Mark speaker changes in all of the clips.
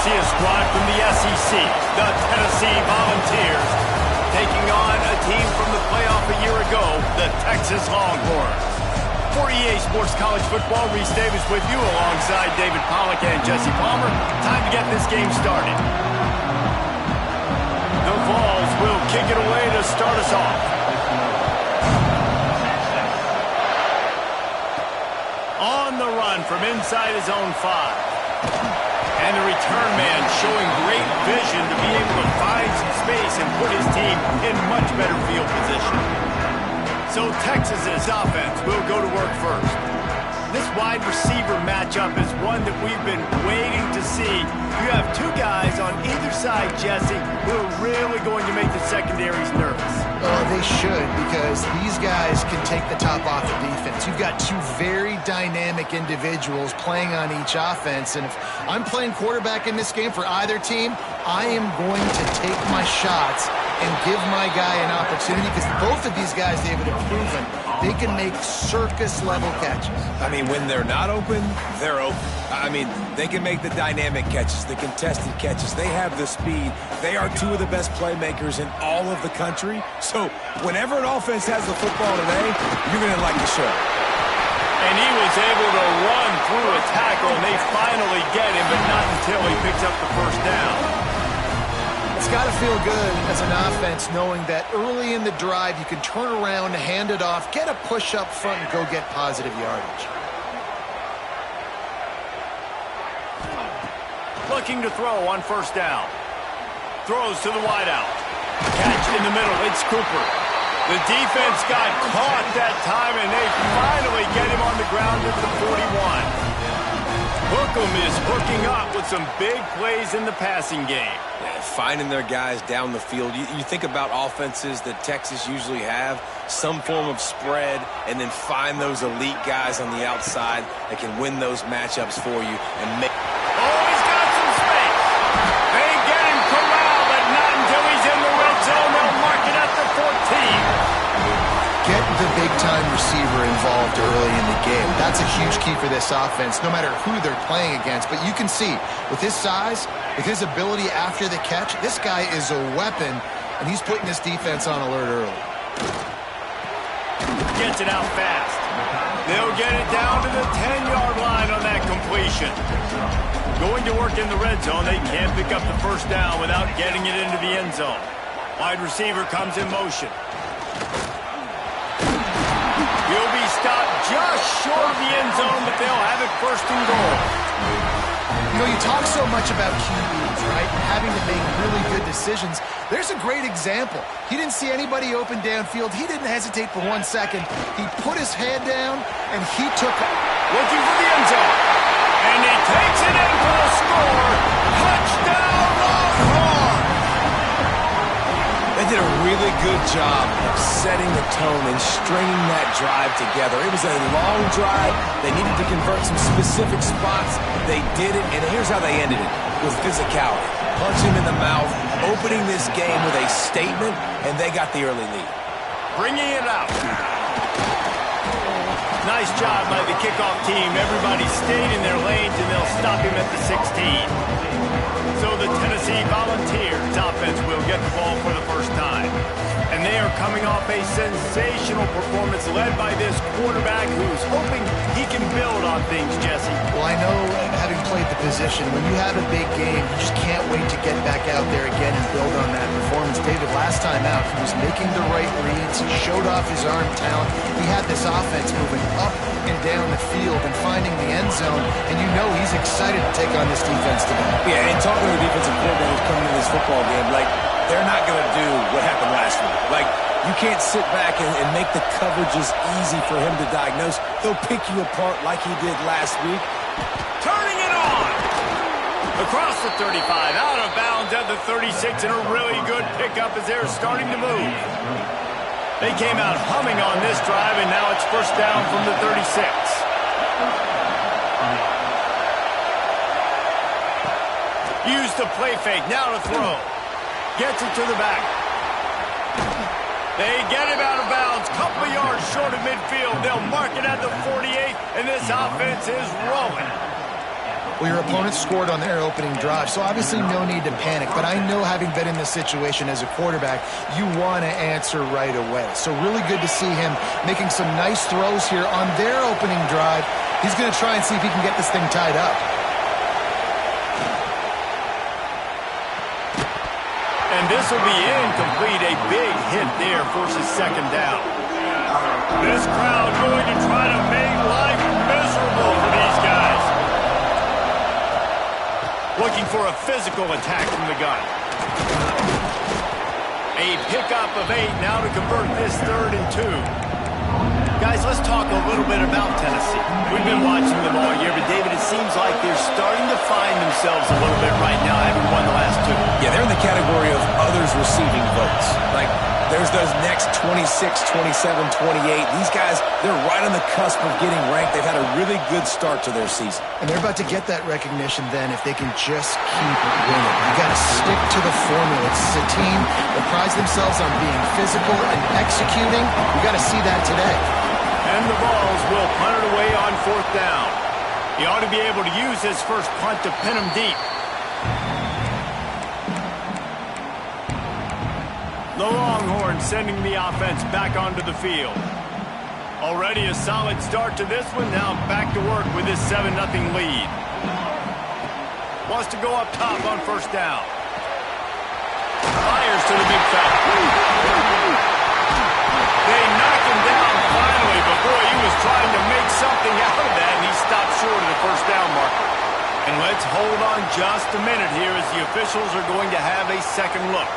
Speaker 1: see a squad from the SEC, the Tennessee Volunteers, taking on a team from the playoff a year ago, the Texas Longhorns. For EA Sports College Football, Reese Davis with you alongside David Pollack and Jesse Palmer. Time to get this game started. The Vols will kick it away to start us off. On the run from inside his own 5. And the return man showing great vision to be able to find some space and put his team in much better field position. So Texas's offense will go to work first. This wide receiver matchup is one that we've been waiting to see. You have two guys on either side, Jesse, who are really going to make the secondaries nervous.
Speaker 2: Oh, they should, because these guys can take the top off the defense. You've got two very dynamic individuals playing on each offense, and if I'm playing quarterback in this game for either team, I am going to take my shots and give my guy an opportunity, because both of these guys, David, have proven they can make circus-level catches.
Speaker 3: I mean, when they're not open, they're open. I mean, they can make the dynamic catches, the contested catches. They have the speed. They are two of the best playmakers in all of the country. So whenever an offense has the football today, you're going to like the show.
Speaker 1: And he was able to run through a tackle, and they finally get him, but not until he picks up the first down.
Speaker 2: It's got to feel good as an offense knowing that early in the drive you can turn around, hand it off, get a push up front, and go get positive yardage.
Speaker 1: Looking to throw on first down. Throws to the wideout. Catch in the middle. It's Cooper. The defense got caught that time, and they finally get him on the ground at the 41. Hookem is hooking up with some big plays in the passing game.
Speaker 3: Yeah, finding their guys down the field. You think about offenses that Texas usually have, some form of spread, and then find those elite guys on the outside that can win those matchups for you and make...
Speaker 1: Oh, he's got some space. They get him corralled, but not until he's in the red zone. They'll mark it at the 14.
Speaker 2: Get the big-time receiver involved early in the game. That's a huge key for this offense, no matter who they're playing against. But you can see, with his size, with his ability after the catch, this guy is a weapon, and he's putting this defense on alert early.
Speaker 1: Gets it out fast. They'll get it down to the 10-yard line on that completion. Going to work in the red zone, they can't pick up the first down without getting it into the end zone. Wide receiver comes in motion. He'll be stopped just short of the end zone, but they'll have it first and goal.
Speaker 2: You know, you talk so much about QBs, right? Having to make really good decisions. There's a great example. He didn't see anybody open downfield. He didn't hesitate for 1 second. He put his head down, and he took it.
Speaker 1: Looking for the end zone. And he takes it in for the score. Touchdown, Longhorns!
Speaker 3: They did a really good job of setting the tone and stringing that drive together. It was a long drive. They needed to convert some specific spots. They did it, and here's how they ended it, with physicality. Punch him in the mouth, opening this game with a statement, and they got the early lead.
Speaker 1: Bringing it out. Nice job by the kickoff team. Everybody stayed in their lanes, and they'll stop him at the 16. So the Tennessee Volunteers offense will get the ball for the first time. And they are coming off a sensational performance led by this quarterback who's hoping he can build on things, Jesse.
Speaker 2: Well, I know, having played the position, when you have a big game, you just can't wait to get back out there again and build on that performance. David, last time out, he was making the right reads. He showed off his arm talent. He had this offense moving up and down the field and finding the end zone. And you know he's excited to take on this defense today.
Speaker 3: Yeah, and talking to the defensive coordinators coming into this football game, like, they're not going to do what happened last week. Like, you can't sit back and make the coverages easy for him to diagnose. He'll pick you apart like he did last week.
Speaker 1: Turning it on! Across the 35, out of bounds at the 36, and a really good pickup as they're starting to move. They came out humming on this drive, and now it's first down from the 36. Use the play fake, now to throw. Gets it to the back. They get him out of bounds, couple yards short of midfield. They'll mark it at the 48, and this offense is rolling.
Speaker 2: Well, your opponent scored on their opening drive, so obviously no need to panic. But I know, having been in this situation as a quarterback, you want to answer right away. So really good to see him making some nice throws here on their opening drive. He's going to try and see if he can get this thing tied up.
Speaker 1: And this will be incomplete. A big hit there forces second down. This crowd going to try to make life miserable for these guys. Looking for a physical attack from the gun. A pickup of 8 now to convert this 3rd and 2. Guys, let's talk a little bit about Tennessee. We've been watching them all year, but David, it seems like they're starting to find themselves a little bit right now, having won the last 2.
Speaker 3: Yeah, they're in the category of others receiving votes. Like, there's those next 26, 27, 28. These guys, they're right on the cusp of getting ranked. They've had a really good start to their season.
Speaker 2: And they're about to get that recognition then if they can just keep winning. You got to stick to the formula. It's a team that prides themselves on being physical and executing. You got to see that today.
Speaker 1: And the Vols will punt it away on 4th down. He ought to be able to use his first punt to pin him deep. The Longhorns sending the offense back onto the field. Already a solid start to this one. Now back to work with this 7-0 lead. Wants to go up top on 1st down. Fires to the big fella. They knock him down finally, but boy, he was trying to make something out of that, and he stopped short of the 1st down marker. And let's hold on just a minute here as the officials are going to have a second look.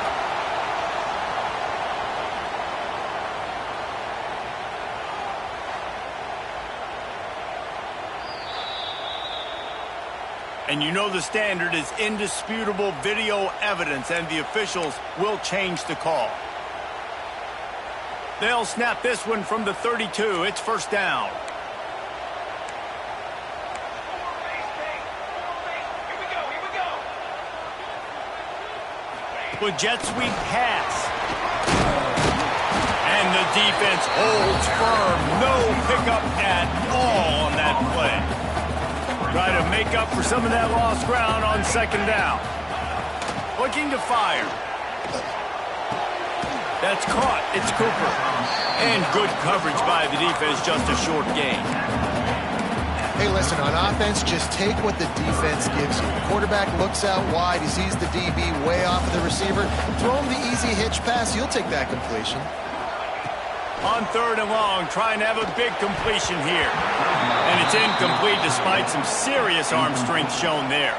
Speaker 1: And you know the standard is indisputable video evidence, and the officials will change the call. They'll snap this one from the 32. It's 1st down. With jet sweep pass. And the defense holds firm. No pickup at all on that play. Try to make up for some of that lost ground on 2nd down. Looking to fire. That's caught. It's Cooper. And good coverage by the defense, just a short gain.
Speaker 2: Hey, listen, on offense, just take what the defense gives you. The quarterback looks out wide. He sees the DB way off of the receiver. Throw him the easy hitch pass. You'll take that completion.
Speaker 1: On 3rd and long, trying to have a big completion here. And it's incomplete despite some serious arm strength shown there.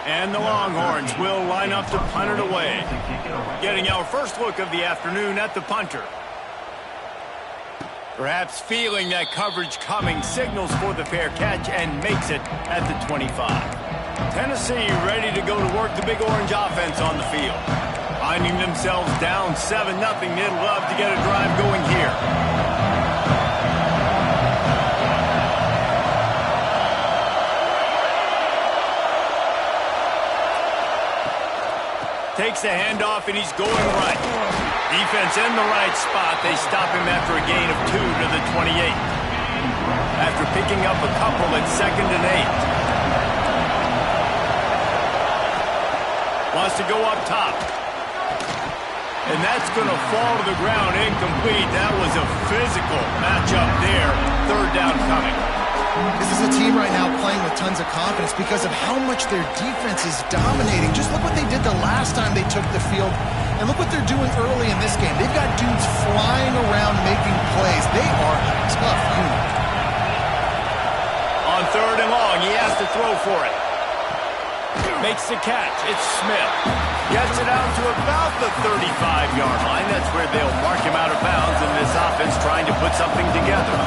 Speaker 1: And the Longhorns will line up to punt it away. Getting our first look of the afternoon at the punter. Perhaps feeling that coverage coming, signals for the fair catch and makes it at the 25. Tennessee ready to go to work the Big Orange offense on the field. Finding themselves down 7-0, they'd love to get a drive going here. Takes the handoff, and he's going right. Defense in the right spot. They stop him after a gain of 2 to the 28. After picking up a couple at 2nd and 8. Wants to go up top. And that's going to fall to the ground incomplete. That was a physical matchup there. 3rd down coming.
Speaker 2: This is a team right now playing with tons of confidence because of how much their defense is dominating. Just look what they did the last time they took the field, and look what they're doing early in this game. They've got dudes flying around making plays. They are a tough unit.
Speaker 1: On 3rd and long, he has to throw for it. Makes the catch. It's Smith. Gets it out to about the 35-yard line. That's where they'll mark him out of bounds, and this offense trying to put something together.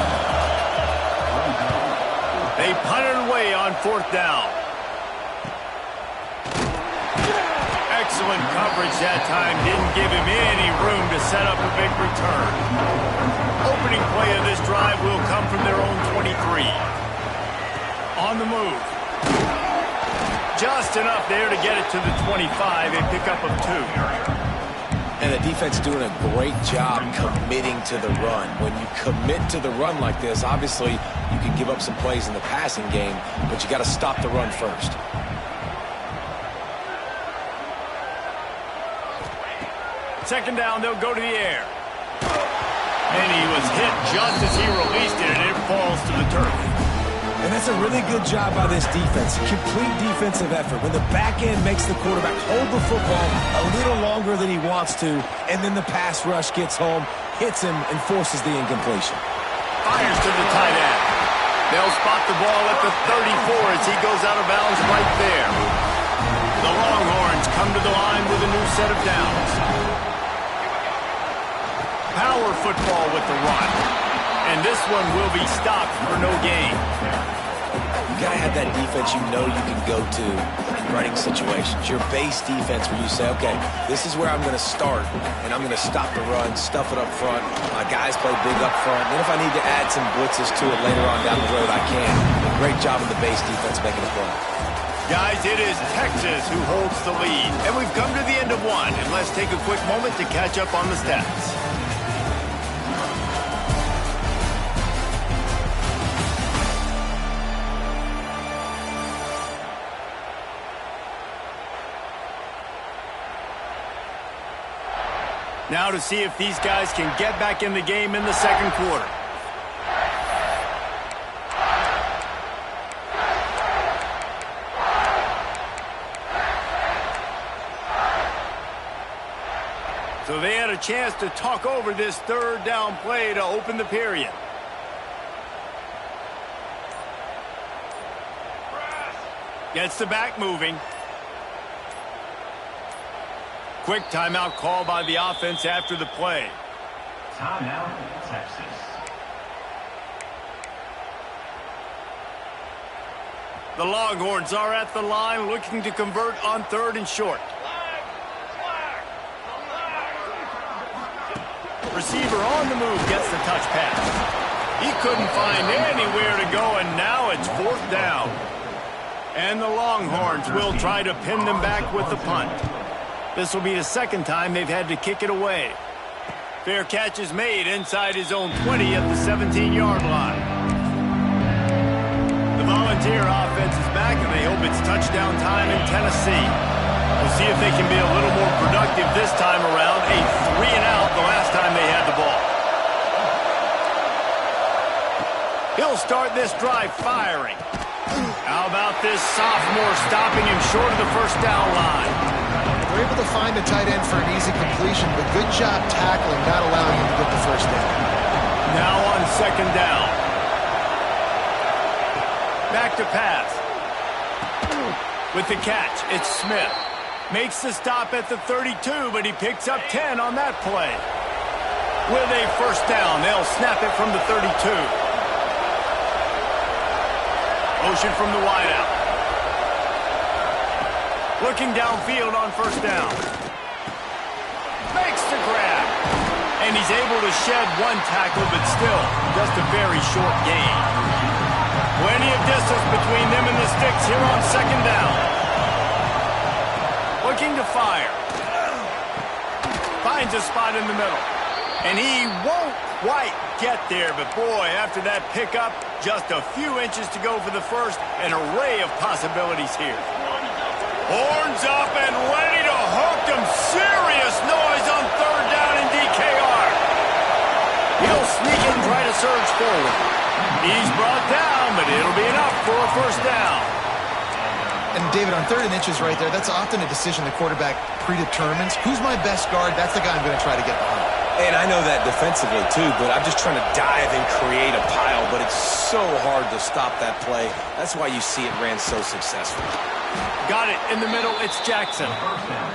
Speaker 1: They punt it away on 4th down. Excellent coverage that time. Didn't give him any room to set up a big return. Opening play of this drive will come from their own 23. On the move. Just enough there to get it to the 25, a pickup of 2.
Speaker 3: And the defense doing a great job committing to the run. When you commit to the run like this, obviously you can give up some plays in the passing game, but you got to stop the run first.
Speaker 1: Second down, they'll go to the air. And he was hit just as he released it, and it falls to the turf.
Speaker 3: And that's a really good job by this defense. Complete defensive effort. When the back end makes the quarterback hold the football a little longer than he wants to, and then the pass rush gets home, hits him, and forces the incompletion.
Speaker 1: Fires to the tight end. They'll spot the ball at the 34 as he goes out of bounds right there. The Longhorns come to the line with a new set of downs. Power football with the run. And this one will be stopped for no gain.
Speaker 3: You got to have that defense you know you can go to in running situations. Your base defense where you say, okay, this is where I'm going to start, and I'm going to stop the run, stuff it up front. My guys play big up front. Then if I need to add some blitzes to it later on down the road, I can. Great job in the base defense making a play.
Speaker 1: Guys, it is Texas who holds the lead. And we've come to the end of one. And let's take a quick moment to catch up on the stats. Now to see if these guys can get back in the game in the second quarter. So they had a chance to talk over this third down play to open the period. Gets the back moving. Quick timeout call by the offense after the play.
Speaker 4: Timeout, Texas.
Speaker 1: The Longhorns are at the line looking to convert on 3rd and short. Receiver on the move gets the touch pass. He couldn't find anywhere to go, and now it's 4th down. And the Longhorns will try to pin them back with the punt. This will be the second time they've had to kick it away. Fair catch is made inside his own 20 at the 17-yard line. The Volunteer offense is back, and they hope it's touchdown time in Tennessee. We'll see if they can be a little more productive this time around. A 3-and-out the last time they had the ball. He'll start this drive firing. How about this sophomore stopping him short of the first down line?
Speaker 2: They're able to find the tight end for an easy completion, but good job tackling, not allowing him to get the first down.
Speaker 1: Now on 2nd down. Back to pass. With the catch, it's Smith. Makes the stop at the 32, but he picks up 10 on that play. With a first down, they'll snap it from the 32. Motion from the wideout. Looking downfield on first down. Makes the grab. And he's able to shed one tackle, but still just a very short gain. Plenty of distance between them and the sticks here on 2nd down. Looking to fire. Finds a spot in the middle. And he won't quite get there, but boy, after that pickup, just a few inches to go for the first. An array of possibilities here. Horns up and ready to hook them. Serious noise on 3rd down in DKR. He'll sneak and try to surge forward. He's brought down, but it'll be enough for a first down.
Speaker 2: And David, on 3rd and inches right there, that's often a decision the quarterback predetermines. Who's my best guard? That's the guy I'm going to try to get behind.
Speaker 3: And I know that defensively, too, but I'm just trying to dive and create a pile, but it's so hard to stop that play. That's why you see it ran so successfully.
Speaker 1: Got it in the middle. It's Jackson.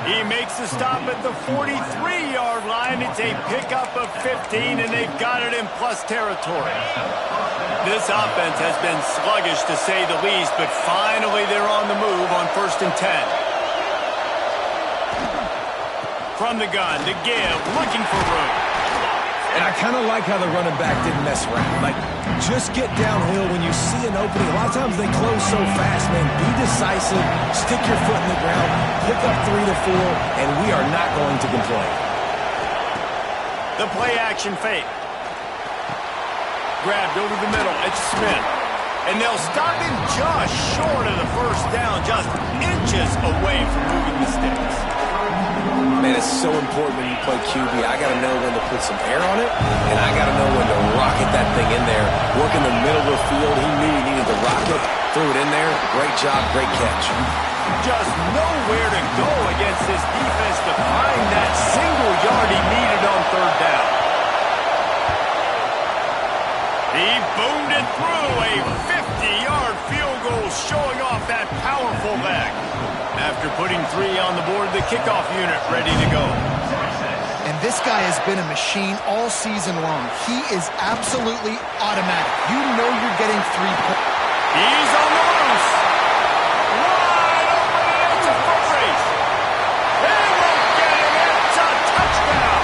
Speaker 1: He makes the stop at the 43-yard line. It's a pickup of 15, and they've got it in plus territory. This offense has been sluggish, to say the least, but finally they're on the move on 1st and 10. From the gun to give, looking for room.
Speaker 3: And I kind of like how the running back didn't mess around. Like, just get downhill when you see an opening. A lot of times they close so fast, man. Be decisive, stick your foot in the ground, pick up 3 to 4, and we are not going to complain.
Speaker 1: The play action fake. Grabbed over the middle. It's Smith. And they'll stop him just short of the first down, just inches away from moving the sticks.
Speaker 3: Man, it's so important when you play QB. I got to know when to put some air on it, and I got to know when to rocket that thing in there. Work in the middle of the field. He knew he needed to rock it. Threw it in there. Great job, great catch.
Speaker 1: Just nowhere to go against this defense to find that single yard he needed on third down. He boomed it through a 50-yard field goal, showing off that powerful back. After putting 3 on the board, the kickoff unit ready to go.
Speaker 2: And this guy has been a machine all season long. He is absolutely automatic. You know you're getting 3 points.
Speaker 1: He's on the loose. Wide open. It's a foot race. They won't get him. It's a touchdown.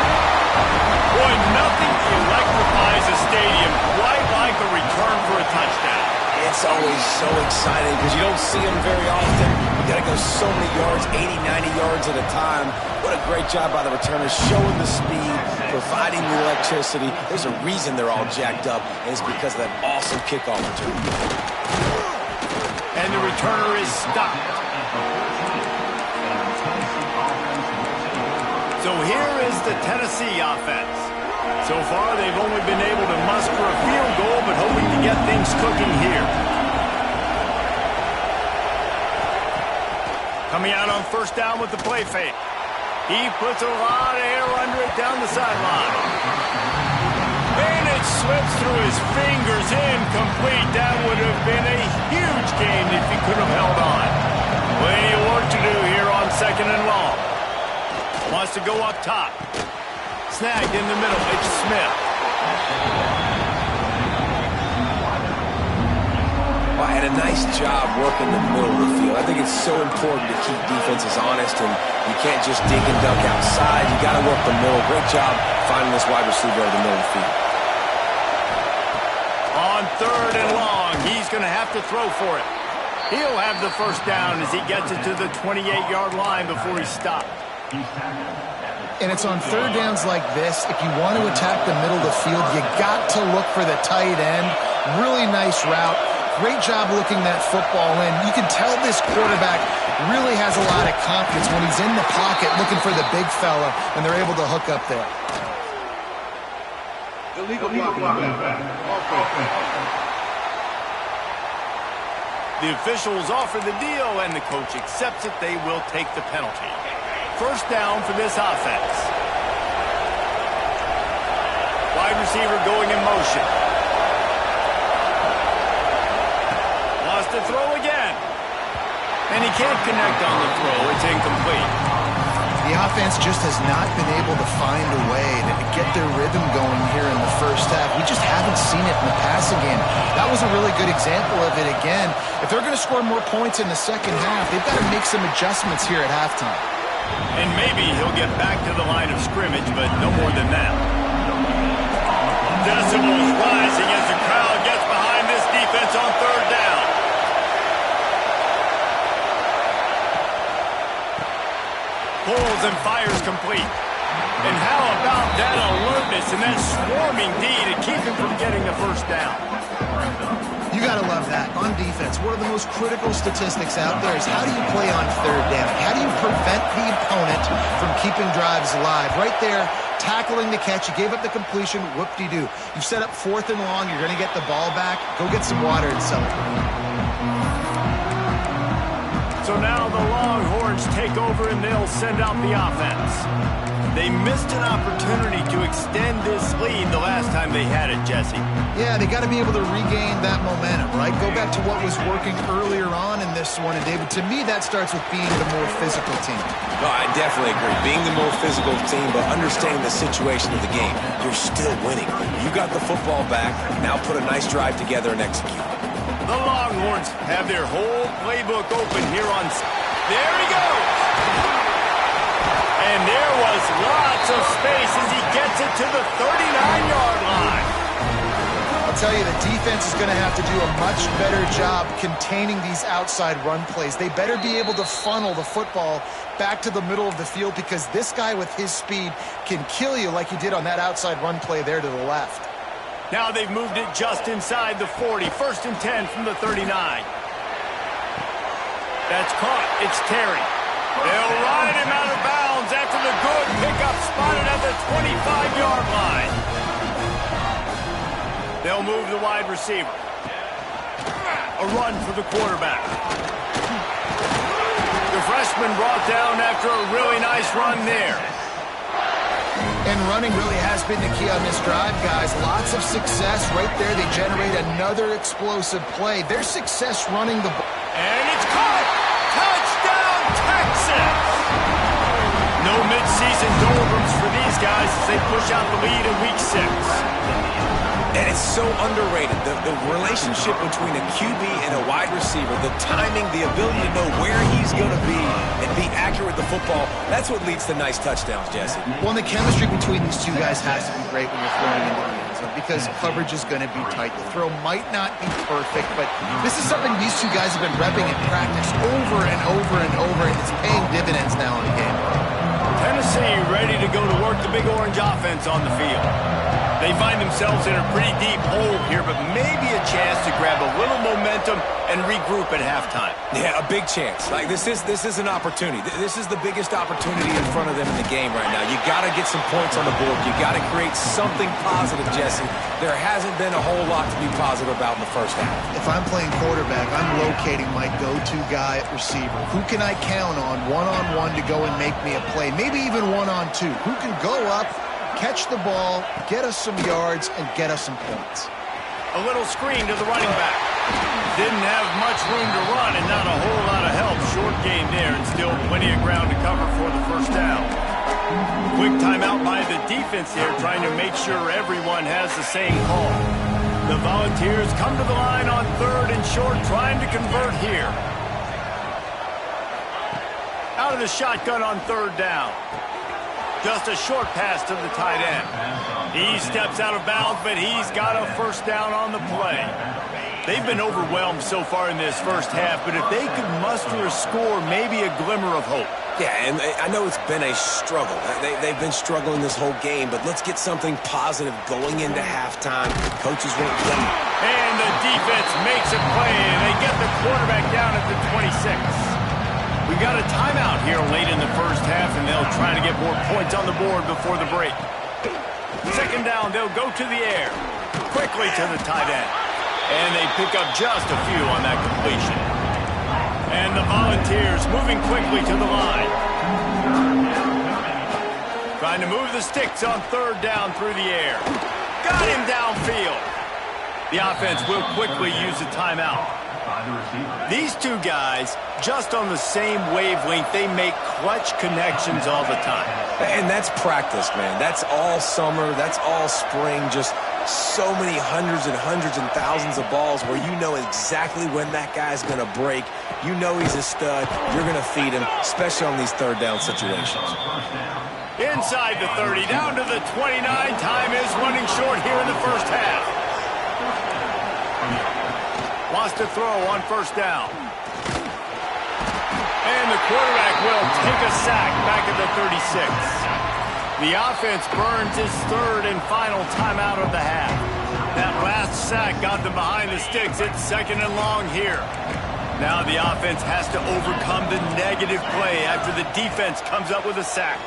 Speaker 1: Boy, nothing electrifies a stadium quite like a return for a touchdown.
Speaker 3: It's always so exciting because you don't see them very often. You got to go so many yards, 80, 90 yards at a time. What a great job by the returners, showing the speed, providing the electricity. There's a reason they're all jacked up, and it's because of that awesome kickoff return.
Speaker 1: And the returner is stopped. So here is the Tennessee offense. So far, they've only been able to muster a field goal, but hoping to get things cooking here. Coming out on first down with the play fake. He puts a lot of air under it down the sideline. And it slips through his fingers, incomplete. That would have been a huge gain if he could have held on. Plenty of work to do here on second and long. Wants to go up top. Snagged in the middle. It's Smith.
Speaker 3: Well, and a nice job working the middle of the field. I think it's so important to keep defenses honest, and you can't just dink and dunk outside. You got to work the middle. Great job finding this wide receiver over the middle of the field.
Speaker 1: On third and long, he's going to have to throw for it. He'll have the first down as he gets it to the 28-yard line before he's stopped.
Speaker 2: And it's on third downs like this, if you want to attack the middle of the field, you got to look for the tight end. Really nice route. Great job looking that football in. You can tell this quarterback really has a lot of confidence when he's in the pocket looking for the big fella, and they're able to hook up there.
Speaker 5: Illegal blocking.
Speaker 1: The officials offer the deal, and the coach accepts it. They will take the penalty. First down for this offense. Wide receiver going in motion. Wants to throw again. And he can't connect on the throw. It's incomplete.
Speaker 2: The offense just has not been able to find a way to get their rhythm going here in the first half. We just haven't seen it in the passing game. That was a really good example of it again. If they're going to score more points in the second half, they've got to make some adjustments here at halftime.
Speaker 1: And maybe he'll get back to the line of scrimmage, but no more than that. Decibels rising as the crowd gets behind this defense on third down. Pulls and fires complete. And how about that alertness and that swarming D to keep him from getting the first down?
Speaker 2: You got to love that. On defense, one of the most critical statistics out there is how do you play on third down? How do you prevent the opponent from keeping drives alive? Right there, tackling the catch. You gave up the completion. Whoop-de-doo. You set up fourth and long. You're going to get the ball back. Go get some water and celebrate.
Speaker 1: So now the Longhorns take over and they'll send out the offense. They missed an opportunity to extend this lead the last time they had it, Jesse.
Speaker 2: Yeah, they got to be able to regain that momentum, right? Go back to what was working earlier on in this one. And, David, to me, that starts with being the more physical team.
Speaker 3: No, I definitely agree. Being the more physical team, but understanding the situation of the game. You're still winning. You got the football back. Now put a nice drive together and execute.
Speaker 1: The Longhorns have their whole playbook open here on... There he goes! And there was lots of space as he gets it to the 39-yard line.
Speaker 2: I'll tell you, the defense is going to have to do a much better job containing these outside run plays. They better be able to funnel the football back to the middle of the field because this guy with his speed can kill you like he did on that outside run play there to the left.
Speaker 1: Now they've moved it just inside the 40. 1st and 10 from the 39. That's caught. It's Terry. They'll ride him out of bounds after the good pickup spotted at the 25-yard line. They'll move the wide receiver. A run for the quarterback. The freshman brought down after a really nice run there.
Speaker 2: And running really has been the key on this drive, guys. Lots of success right there. They generate another explosive play. Their success running the ball.
Speaker 1: And it's caught! Touchdown, Texas! No midseason doldrums for these guys as they push out the lead in Week 6.
Speaker 3: And it's so underrated. The relationship between a QB and a wide receiver, the timing, the ability to know where he's going to be and be accurate with the football, that's what leads to nice touchdowns, Jesse.
Speaker 2: Well, and the chemistry between these two guys has to be great when you're throwing into the end zone because coverage is going to be tight. The throw might not be perfect, but this is something these two guys have been repping in practice over and over and over, and it's paying dividends now in the game.
Speaker 1: Tennessee ready to go to work the Big Orange offense on the field. They find themselves in a pretty deep hole here, but maybe a chance to grab a little momentum and regroup at halftime.
Speaker 3: Yeah, a big chance. Like this is an opportunity. This is the biggest opportunity in front of them in the game right now. You got to get some points on the board. You got to create something positive, Jesse. There hasn't been a whole lot to be positive about in the first half.
Speaker 2: If I'm playing quarterback, I'm locating my go-to guy at receiver. Who can I count on one-on-one to go and make me a play? Maybe even one-on-two. Who can go up, catch the ball, get us some yards, and get us some points.
Speaker 1: A little screen to the running back. Didn't have much room to run and not a whole lot of help. Short game there and still plenty of ground to cover for the first down. Quick timeout by the defense here, trying to make sure everyone has the same call. The Volunteers come to the line on 3rd and short, trying to convert here. Out of the shotgun on 3rd down. Just a short pass to the tight end. He steps out of bounds, but he's got a first down on the play. They've been overwhelmed so far in this first half, but if they could muster a score, maybe a glimmer of hope.
Speaker 3: Yeah, and I know it's been a struggle. They've been struggling this whole game, but let's get something positive going into halftime. Coaches won't blame them.
Speaker 1: And the defense makes a play, and they get the quarterback down at the 26. We've got a timeout here late in the first half, and they'll try to get more points on the board before the break. 2nd down, they'll go to the air. Quickly to the tight end. And they pick up just a few on that completion. And the Volunteers moving quickly to the line. Trying to move the sticks on 3rd down through the air. Got him downfield. The offense will quickly use a timeout. These two guys, just on the same wavelength, they make clutch connections all the time.
Speaker 3: And that's practice, man. That's all summer. That's all spring. Just so many hundreds and thousands of balls where you know exactly when that guy's going to break. You know he's a stud. You're going to feed him, especially on these 3rd down situations.
Speaker 1: Inside the 30, down to the 29. Time is running short here in the first half. Wants to throw on 1st down. And the quarterback will take a sack back at the 36. The offense burns its 3rd and final timeout of the half. That last sack got them behind the sticks. It's 2nd and long here. Now the offense has to overcome the negative play after the defense comes up with a sack.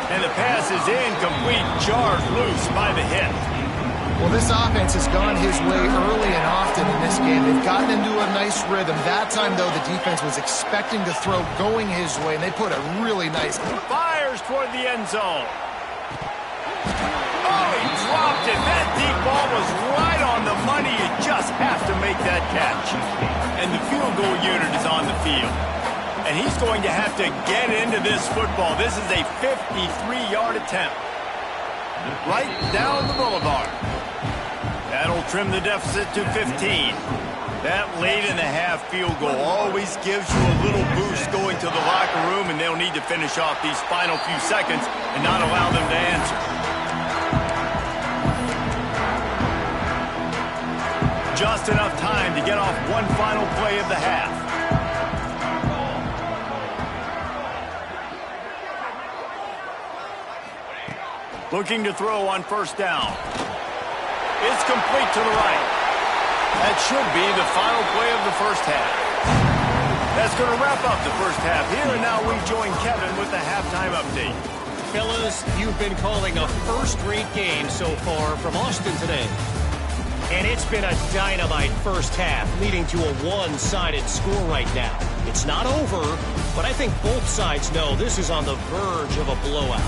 Speaker 1: And the pass is incomplete, jarred loose by the hit.
Speaker 2: Well, this offense has gone his way early and often in this game. They've gotten into a nice rhythm. That time, though, the defense was expecting to throw going his way, and they put a really nice...
Speaker 1: Fires toward the end zone. Oh, he dropped it. That deep ball was right on the money. You just have to make that catch. And the field goal unit is on the field. And he's going to have to get into this football. This is a 53-yard attempt. Right down the boulevard. That'll trim the deficit to 15. That late in the half field goal always gives you a little boost going to the locker room, and they'll need to finish off these final few seconds and not allow them to answer. Just enough time to get off one final play of the half. Looking to throw on first down. It's complete to the right. That should be the final play of the first half. That's going to wrap up the first half here, and now we join Kevin with the halftime update.
Speaker 5: Fellas, you've been calling a first-rate game so far from Austin today. And it's been a dynamite first half, leading to a one-sided score right now. It's not over, but I think both sides know this is on the verge of a blowout.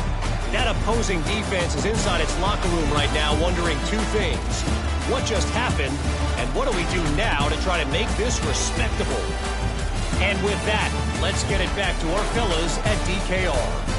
Speaker 5: That opposing defense is inside its locker room right now wondering two things. What just happened, and what do we do now to try to make this respectable? And with that, let's get it back to our fellas at DKR.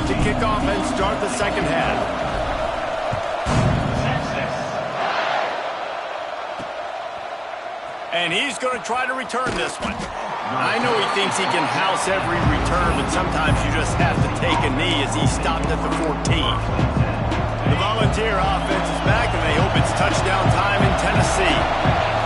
Speaker 1: To kick off and start the second half. And he's going to try to return this one. I know he thinks he can house every return, but sometimes you just have to take a knee as he stopped at the 14. The Volunteer offense is back, and they hope it's touchdown time in Tennessee.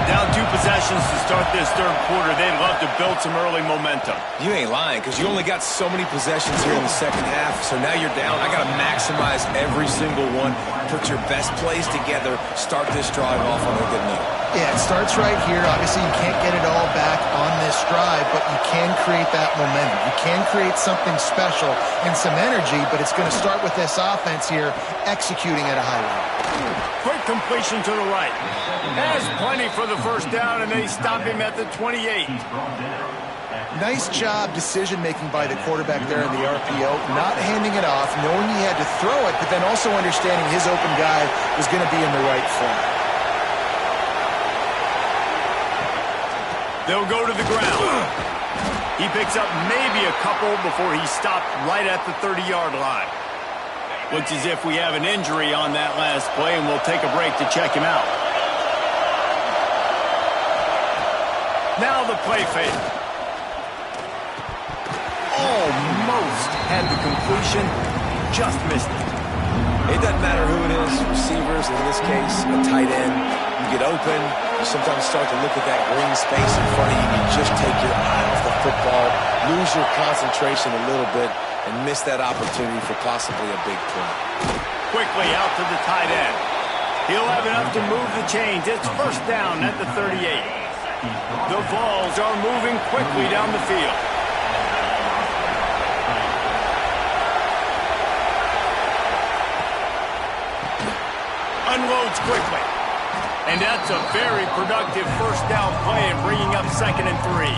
Speaker 1: Down 2 possessions to start this third quarter. They'd love to build some early momentum.
Speaker 3: You ain't lying, because you only got so many possessions here in the second half, so now you're down. I got to maximize every single one. Put your best plays together. Start this drive off on a good note.
Speaker 2: Yeah, it starts right here. Obviously, you can't get it all back on this drive, but you can create that momentum. You can create something special and some energy, but it's going to start with this offense here executing at a high level.
Speaker 1: Quick completion to the right. Has plenty for the first down, and they stop him at the 28.
Speaker 2: Nice job decision-making by the quarterback there in the RPO, not handing it off, knowing he had to throw it, but then also understanding his open guy was going to be in the right flat.
Speaker 1: They'll go to the ground. He picks up maybe a couple before he stopped right at the 30-yard line. Looks as if we have an injury on that last play, and we'll take a break to check him out. Now the play fake. Almost had the completion, just missed it.
Speaker 3: It doesn't matter who it is, receivers, in this case, a tight end. You get open, you sometimes start to look at that green space in front of you, and you just take your eye off the football, lose your concentration a little bit, and miss that opportunity for possibly a big play.
Speaker 1: Quickly out to the tight end. He'll have enough to move the chains. It's first down at the 38. The Vols are moving quickly down the field. Unloads quickly. And that's a very productive first down play and bringing up 2nd and 3.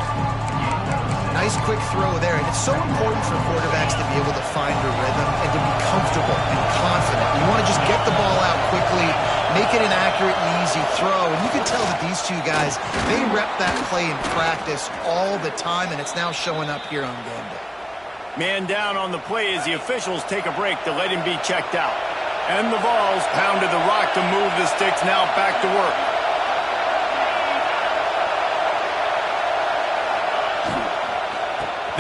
Speaker 2: Nice quick throw there, and it's so important for quarterbacks to be able to find a rhythm and to be comfortable and confident. You want to just get the ball out quickly, make it an accurate and easy throw, and you can tell that these two guys, they rep that play in practice all the time, and it's now showing up here on game day.
Speaker 1: Man down on the play as the officials take a break to let him be checked out. And the Vols pounded the rock to move the sticks, now back to work.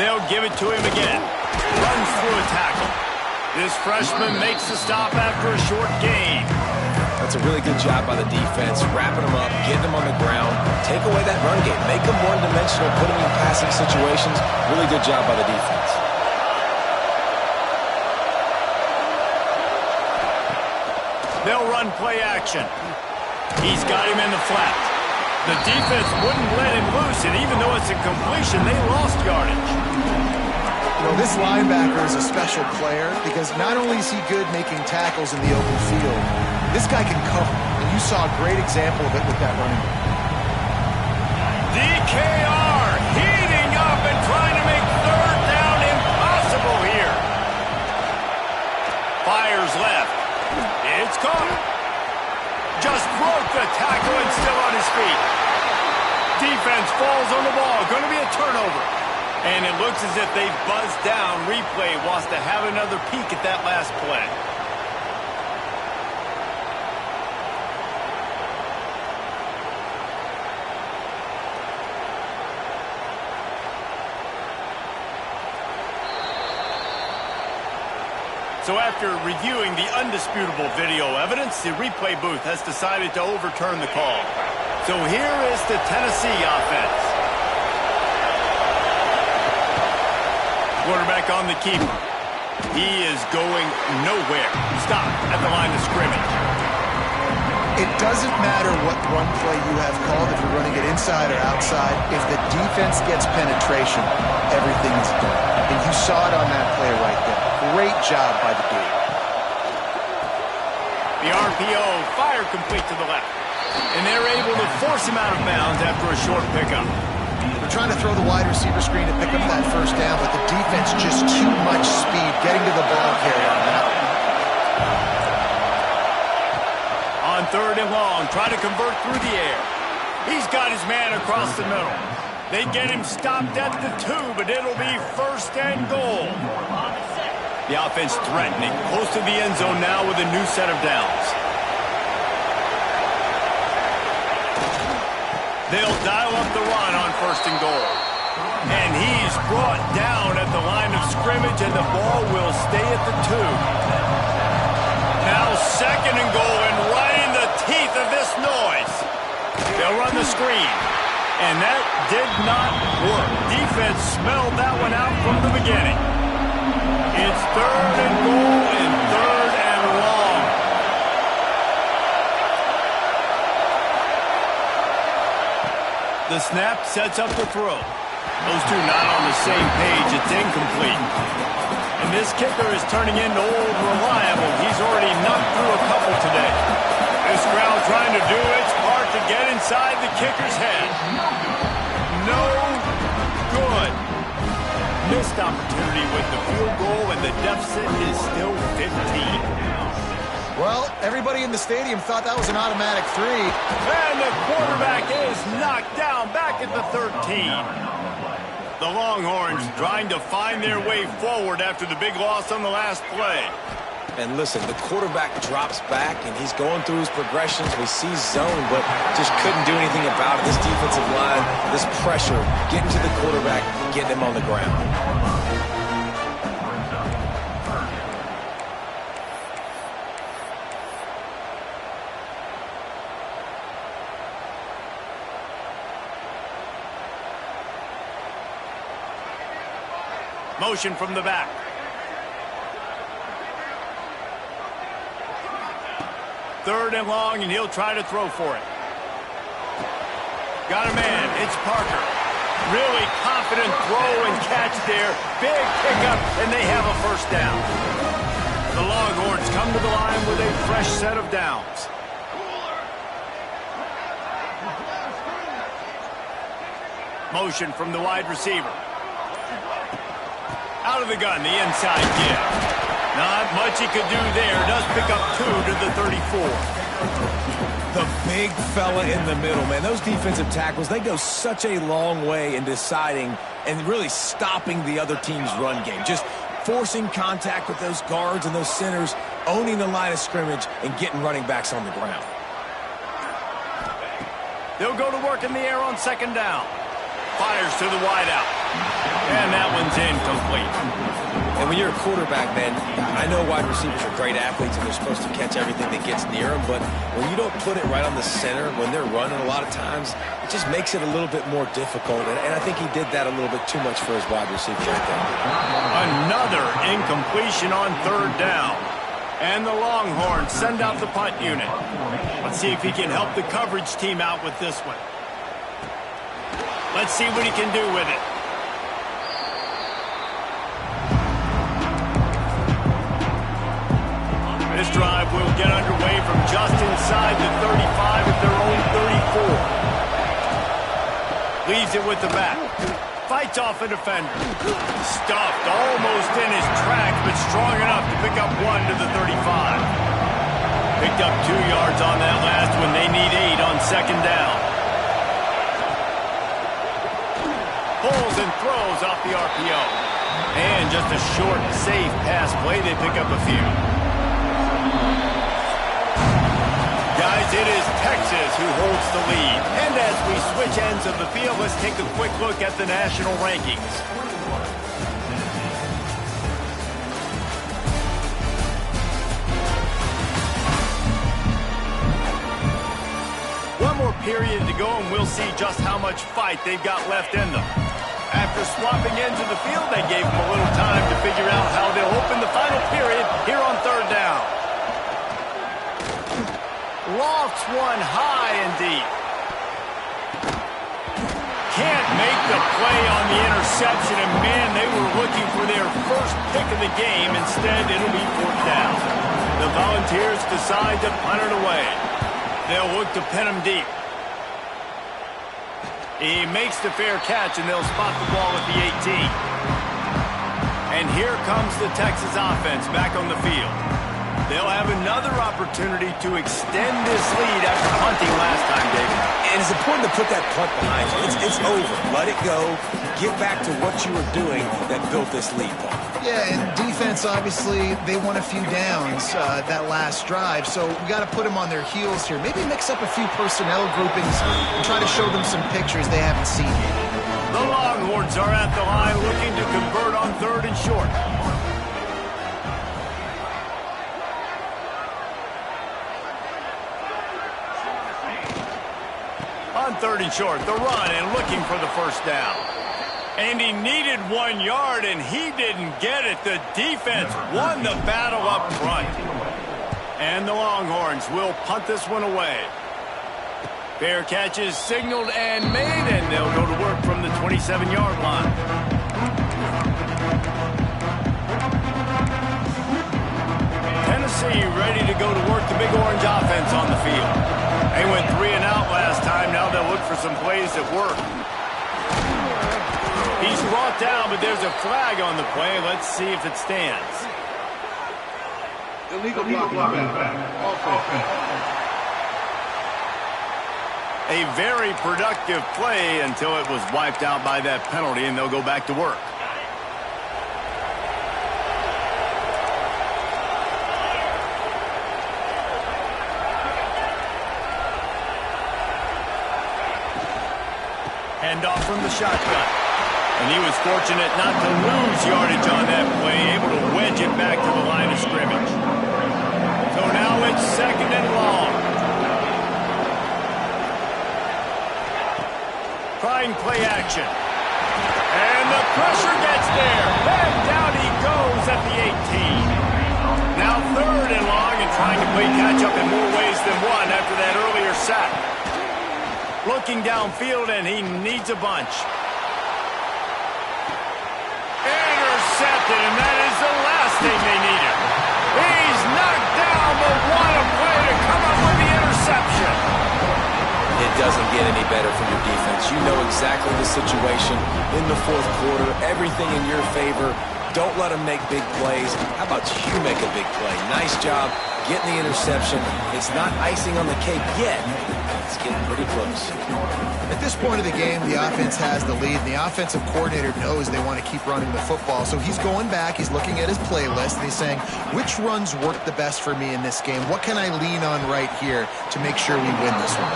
Speaker 1: They'll give it to him again. Runs through a tackle. This freshman makes the stop after a short gain.
Speaker 3: That's a really good job by the defense, wrapping them up, getting them on the ground, take away that run game, make them one-dimensional, put them in passing situations. Really good job by the defense.
Speaker 1: They'll run play action. He's got him in the flat. The defense wouldn't let him loose, and even though it's a completion, they lost yardage.
Speaker 2: You know, this linebacker is a special player because not only is he good making tackles in the open field, this guy can cover, and you saw a great example of it with that running back.
Speaker 1: DKR heating up and trying to make third down impossible here. Fires left. It's caught. Just broke the tackle and still on his feet. Defense falls on the ball. Going to be a turnover. And it looks as if they've buzzed down. Replay wants to have another peek at that last play. So after reviewing the undisputable video evidence, the replay booth has decided to overturn the call. So here is the Tennessee offense. Quarterback on the keeper. He is going nowhere. Stop at the line of scrimmage.
Speaker 2: It doesn't matter what run play you have called, if you're running it inside or outside. If the defense gets penetration, everything is done. And you saw it on that play right there. Great job by the dude.
Speaker 1: The RPO fire complete to the left. And they're able to force him out of bounds after a short pickup.
Speaker 2: They're trying to throw the wide receiver screen to pick up that first down, but the defense just too much speed getting to the ball carrier on that.
Speaker 1: On 3rd and long, try to convert through the air. He's got his man across the middle. They get him stopped at the 2, but it'll be 1st and goal. The offense threatening, close to the end zone now with a new set of downs. They'll dial up the run on 1st and goal. And he's brought down at the line of scrimmage, and the ball will stay at the 2. Now 2nd and goal, and right in the teeth of this noise. They'll run the screen. And that did not work. Defense smelled that one out from the beginning. It's 3rd and goal and 3rd and long. The snap sets up the throw. Those two not on the same page. It's incomplete. And this kicker is turning into old reliable. He's already knocked through a couple today. This crowd trying to do its part to get inside the kicker's head. No good. Missed opportunity with the field goal, and the deficit is still 15.
Speaker 2: Well, everybody in the stadium thought that was an automatic 3.
Speaker 1: And the quarterback is knocked down back at the 13. The Longhorns trying to find their way forward after the big loss on the last play.
Speaker 3: And listen, the quarterback drops back, and he's going through his progressions. We see zone, but just couldn't do anything about it. This defensive line, this pressure, getting to the quarterback, getting him on the ground.
Speaker 1: Motion from the back. Third and long, and he'll try to throw for it. Got a man. It's Parker. Really confident throw and catch there. Big pickup, and they have a first down. The Longhorns come to the line with a fresh set of downs. Motion from the wide receiver. Out of the gun, the inside give. Not much he could do there. Does pick up 2 to the 34.
Speaker 3: The big fella in the middle, man. Those defensive tackles, they go such a long way in deciding and really stopping the other team's run game. Just forcing contact with those guards and those centers, owning the line of scrimmage, and getting running backs on the ground.
Speaker 1: They'll go to work in the air on 2nd down. Fires to the wideout. And that one's incomplete.
Speaker 3: And when you're a quarterback, man, I know wide receivers are great athletes and they're supposed to catch everything that gets near them, but when you don't put it right on the center, when they're running a lot of times, it just makes it a little bit more difficult. And I think he did that a little bit too much for his wide receiver right there.
Speaker 1: Another incompletion on 3rd down. And the Longhorns send out the punt unit. Let's see if he can help the coverage team out with this one. Let's see what he can do with it. This drive will get underway from just inside the 35 at their own 34. Leaves it with the back. Fights off a defender. Stuffed almost in his tracks, but strong enough to pick up 1 to the 35. Picked up 2 yards on that last one. They need 8 on 2nd down. Pulls and throws off the RPO. And just a short, safe pass play. They pick up a few. Guys, it is Texas who holds the lead. And as we switch ends of the field, let's take a quick look at the national rankings. One more period to go, and we'll see just how much fight they've got left in them. After swapping into the field, they gave them a little time to figure out how they'll open the final period here on third down. Lofts one high and deep. Can't make the play on the interception, and man, they were looking for their first pick of the game. Instead, it'll be fourth down. The Volunteers decide to punt it away. They'll look to pin him deep. He makes the fair catch, and they'll spot the ball at the 18. And here comes the Texas offense back on the field. They'll have another opportunity to extend this lead after punting last time, David.
Speaker 3: And it's important to put that punt behind you. It's over. Let it go. Get back to what you were doing that built this lead, Paul.
Speaker 2: Yeah, and defense, obviously, they won a few downs that last drive, so we got to put them on their heels here. Maybe mix up a few personnel groupings and try to show them some pictures they haven't seen yet.
Speaker 1: The Longhorns are at the line looking to convert on third and short. On third and short, the run and looking for the first down. And he needed 1 yard, and he didn't get it. The defense won the battle up front. And the Longhorns will punt this one away. Fair catch is signaled and made, and they'll go to work from the 27-yard line. Tennessee ready to go to work the Big Orange offense on the field. They went 3 and out last time. Now they'll look for some plays that work. He's brought down, but there's a flag on the play. Let's see if it stands.
Speaker 6: Illegal blocking.
Speaker 1: A very productive play until it was wiped out by that penalty, and they'll go back to work. Handoff from the shotgun. And he was fortunate not to lose yardage on that play, able to wedge it back to the line of scrimmage. So now it's second and long. Trying play action. And the pressure gets there. And down he goes at the 18. Now third and long, and trying to play catch-up in more ways than one after that earlier sack. Looking downfield, and he needs a bunch. Intercepted, and that is the last thing they needed. He's knocked down, but what a play to come up with the interception.
Speaker 3: It doesn't get any better from your defense. You know exactly the situation in the fourth quarter. Everything in your favor. Don't let them make big plays. How about you make a big play? Nice job getting the interception. It's not icing on the cake yet. It's getting pretty close.
Speaker 2: At this point of the game, the offense has the lead, and the offensive coordinator knows they want to keep running the football. So he's going back, he's looking at his playlist, and he's saying, which runs work the best for me in this game? What can I lean on right here to make sure we win this one?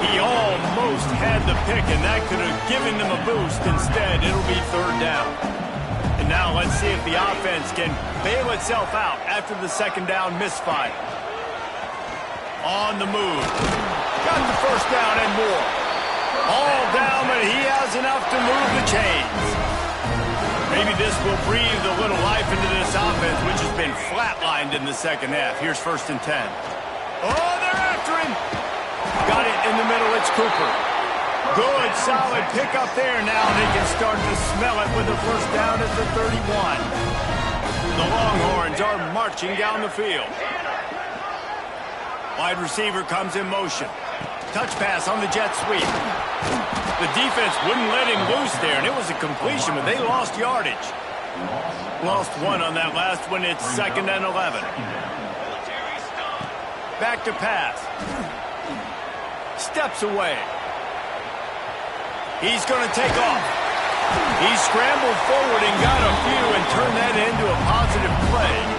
Speaker 1: He almost had the pick, and that could have given them a boost. Instead, it'll be third down. And now let's see if the offense can bail itself out after the second down misfire. On the move. Got the first down and more. All down, but he has enough to move the chains. Maybe this will breathe a little life into this offense, which has been flatlined in the second half. Here's first and 10. Oh, they're after him. Got it in the middle. It's Cooper. Good, solid pickup there. Now they can start to smell it with the first down at the 31. The Longhorns are marching down the field. Wide receiver comes in motion. Touch pass on the jet sweep. The defense wouldn't let him loose there, and it was a completion, but they lost yardage. Lost one on that last one. It's second and 11. Back to pass. Steps away. He's going to take off. He scrambled forward and got a few and turned that into a positive play.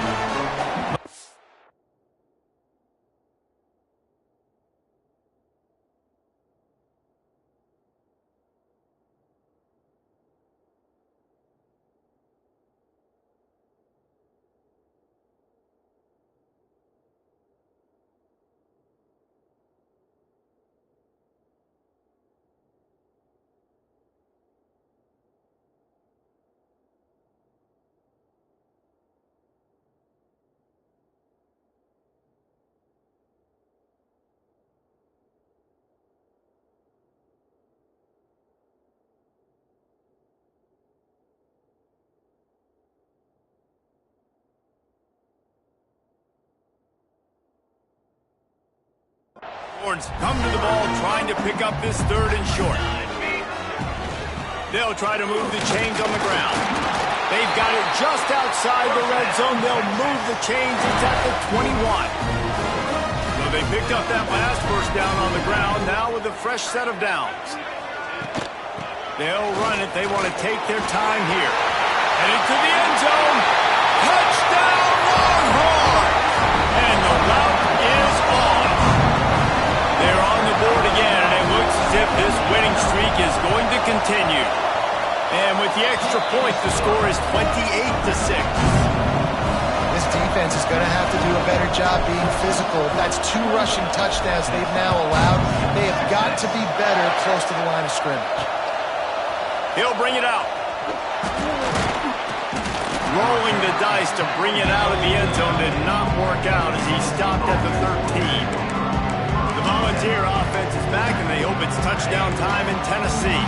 Speaker 1: Horns come to the ball trying to pick up this third and short. They'll try to move the chains on the ground. They've got it just outside the red zone. They'll move the chains. It's at the 21. So they picked up that last first down on the ground, now with a fresh set of downs. They'll run it. They want to take their time here. Heading to the end zone. Touchdown, Longhorns! And the route is on. They're on the board again, and it looks as if this winning streak is going to continue. And with the extra point, the score is 28-6.
Speaker 2: This defense is going to have to do a better job being physical. That's 2 rushing touchdowns they've now allowed. They have got to be better close to the line of scrimmage.
Speaker 1: He'll bring it out. Rolling the dice to bring it out of the end zone did not work out as he stopped at the 13. The Volunteer offense is back, and they hope it's touchdown time in Tennessee.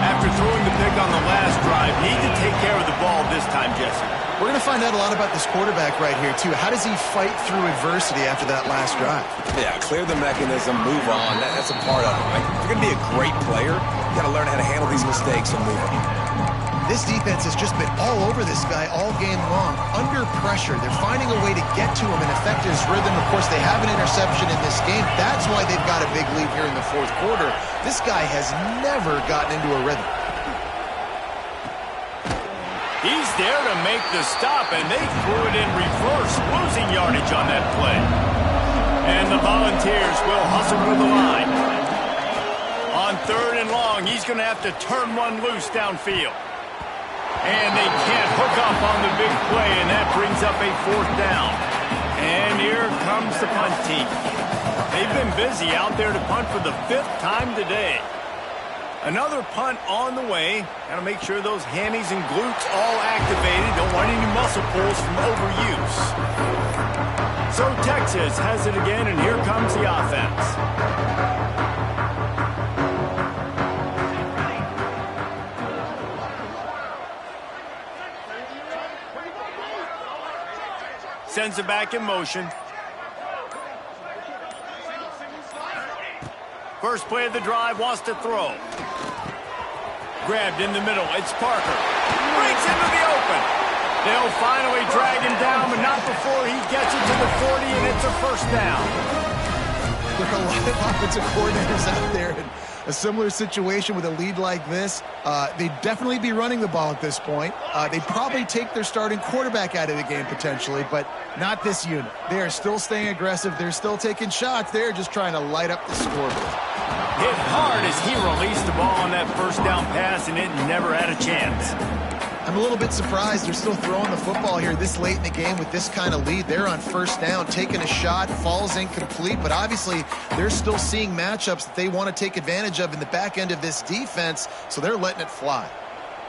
Speaker 1: After throwing the pick on the last drive, need to take care of the ball this time, Jesse.
Speaker 2: We're going to find out a lot about this quarterback right here, too. How does he fight through adversity after that last drive?
Speaker 3: Yeah, clear the mechanism, move on. That's a part of it, right? If you're going to be a great player, you got to learn how to handle these mistakes and move on.
Speaker 2: This defense has just been all over this guy all game long. Under pressure, they're finding a way to get to him and affect his rhythm. Of course, they have an interception in this game. That's why they've got a big lead here in the fourth quarter. This guy has never gotten into a rhythm.
Speaker 1: He's there to make the stop, and they threw it in reverse, losing yardage on that play. And the Volunteers will hustle to the line. On 3rd and long, he's going to have to turn one loose downfield. And they can't hook up on the big play, and that brings up a 4th down. And here comes the punt team. They've been busy out there to punt for the 5th time today. Another punt on the way. Got to make sure those hammies and glutes all activated. Don't want any muscle pulls from overuse. So Texas has it again, and here comes the offense. Sends it back in motion. First play of the drive, wants to throw. Grabbed in the middle, it's Parker. Breaks into the open. They'll finally drag him down, but not before he gets it to the 40, and it's a first down.
Speaker 2: There are a lot of offensive coordinators out there in a similar situation with a lead like this. They'd definitely be running the ball at this point. They'd probably take their starting quarterback out of the game potentially, but not this unit. They are still staying aggressive. They're still taking shots. They're just trying to light up the scoreboard.
Speaker 1: Hit hard as he released the ball on that first down pass, and it never had a chance.
Speaker 2: I'm a little bit surprised they're still throwing the football here this late in the game with this kind of lead. They're on first down, taking a shot, falls incomplete, but obviously they're still seeing matchups that they want to take advantage of in the back end of this defense, so they're letting it fly.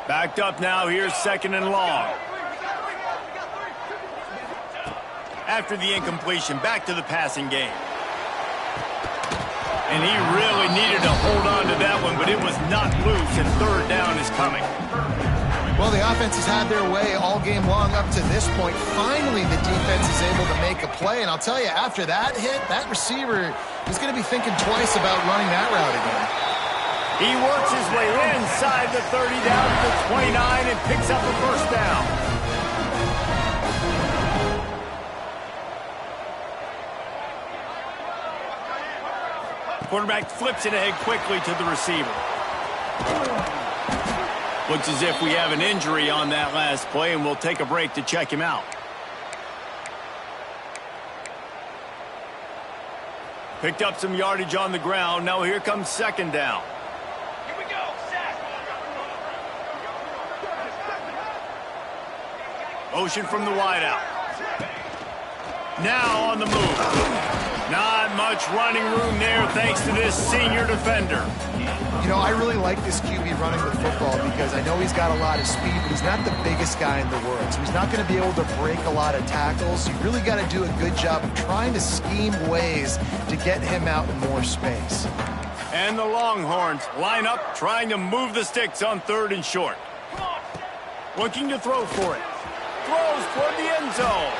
Speaker 1: Backed up now, here's 2nd and long. After the incompletion, back to the passing game. And he really needed to hold on to that one, but it was not loose, and 3rd down is coming.
Speaker 2: Well, the offense has had their way all game long up to this point. Finally, the defense is able to make a play. And I'll tell you, after that hit, that receiver is going to be thinking twice about running that route again.
Speaker 1: He works his way inside the 30 down to the 29 and picks up a first down. Quarterback flips it ahead quickly to the receiver. Looks as if we have an injury on that last play, and we'll take a break to check him out. Picked up some yardage on the ground. Now here comes second down.
Speaker 5: Here we go, Zach.
Speaker 1: Motion from the wideout. Now on the move. Not much running room there thanks to this senior defender.
Speaker 2: You know, I really like this QB running the football because I know he's got a lot of speed, but he's not the biggest guy in the world. So he's not going to be able to break a lot of tackles. You really got to do a good job of trying to scheme ways to get him out in more space.
Speaker 1: And the Longhorns line up trying to move the sticks on 3rd and short. Looking to throw for it. Throws toward the end zone.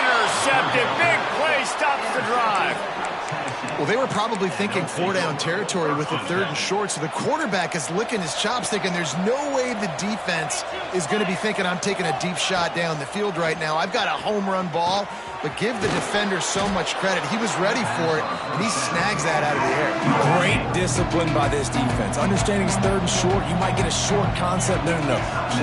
Speaker 1: Intercepted. Big play stops the drive.
Speaker 2: Well, they were probably thinking 4-down territory with the 3rd and short, so the quarterback is licking his chops thinking there's no way the defense is going to be thinking I'm taking a deep shot down the field right now. I've got a home run ball, but give the defender so much credit. He was ready for it, and he snags that out of the air.
Speaker 3: Great discipline by this defense. Understanding it's 3rd and short, you might get a short concept. No.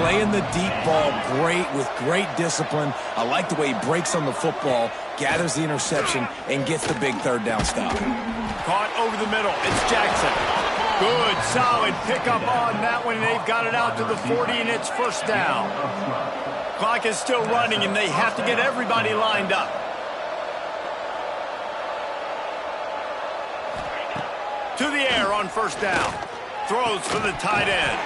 Speaker 3: Playing the deep ball great with great discipline. I like the way he breaks on the football, gathers the interception, and gets the big 3rd down stop.
Speaker 1: Caught over the middle. It's Jackson. Good, solid pickup on that one. They've got it out to the 40, and it's first down. Clock is still running, and they have to get everybody lined up. To the air on first down. Throws for the tight end.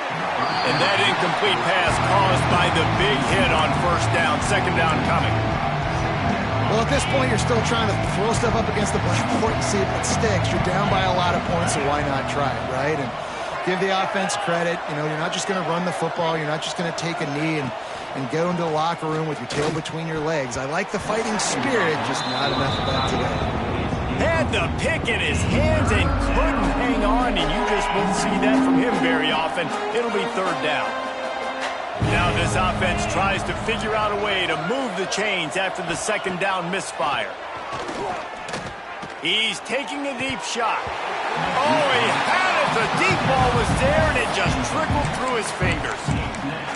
Speaker 1: And that incomplete pass caused by the big hit on first down. Second down coming.
Speaker 2: Well, at this point, you're still trying to throw stuff up against the blackboard and see if it sticks. You're down by a lot of points, so why not try it, right? And give the offense credit. You know, you're not just going to run the football. You're not just going to take a knee and go into the locker room with your tail between your legs. I like the fighting spirit, just not enough of that today.
Speaker 1: Had the pick in his hands and couldn't hang on, and you just won't see that from him very often. It'll be 3rd down. Now this offense tries to figure out a way to move the chains after the second down misfire. He's taking a deep shot. Oh, he had it. The deep ball was there, and it just trickled through his fingers.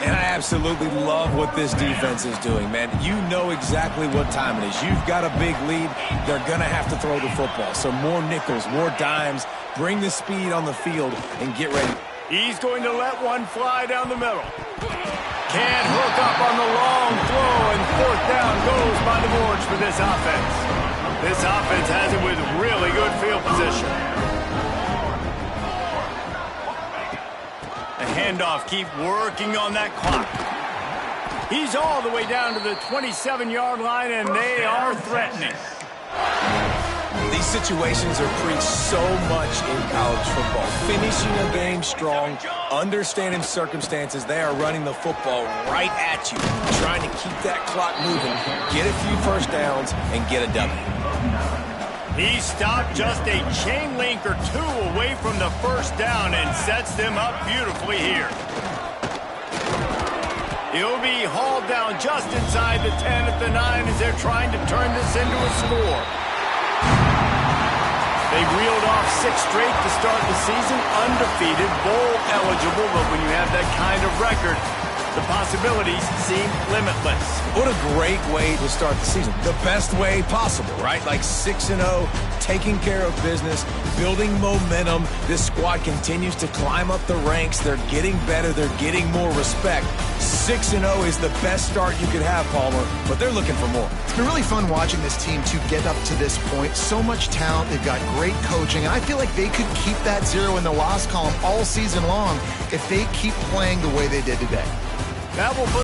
Speaker 3: And I absolutely love what this defense is doing, man. You know exactly what time it is. You've got a big lead. They're going to have to throw the football. So more nickels, more dimes. Bring the speed on the field and get ready.
Speaker 1: He's going to let one fly down the middle. Can't hook up on the long throw, and 4th down goes by the boards for this offense. This offense has it with really good field position. The handoff, keep working on that clock. He's all the way down to the 27-yard line, and they are threatening.
Speaker 3: These situations are preached so much in college football. Finishing a game strong, understanding circumstances. They are running the football right at you, trying to keep that clock moving, get a few first downs, and get a W.
Speaker 1: He stopped just a chain link or two away from the first down and sets them up beautifully here. He'll be hauled down just inside the 10 at the 9 as they're trying to turn this into a score. They reeled off 6 straight to start the season, undefeated, bowl eligible, but when you have that kind of record, the possibilities seem limitless.
Speaker 3: What a great way to start the season. The best way possible, right? Like 6-0, taking care of business, building momentum. This squad continues to climb up the ranks. They're getting better. They're getting more respect. 6-0 is the best start you could have, Palmer, but they're looking for more.
Speaker 2: It's been really fun watching this team to get up to this point. So much talent. They've got great coaching, and I feel like they could keep that 0 in the loss column all season long if they keep playing the way they did today.
Speaker 1: That will put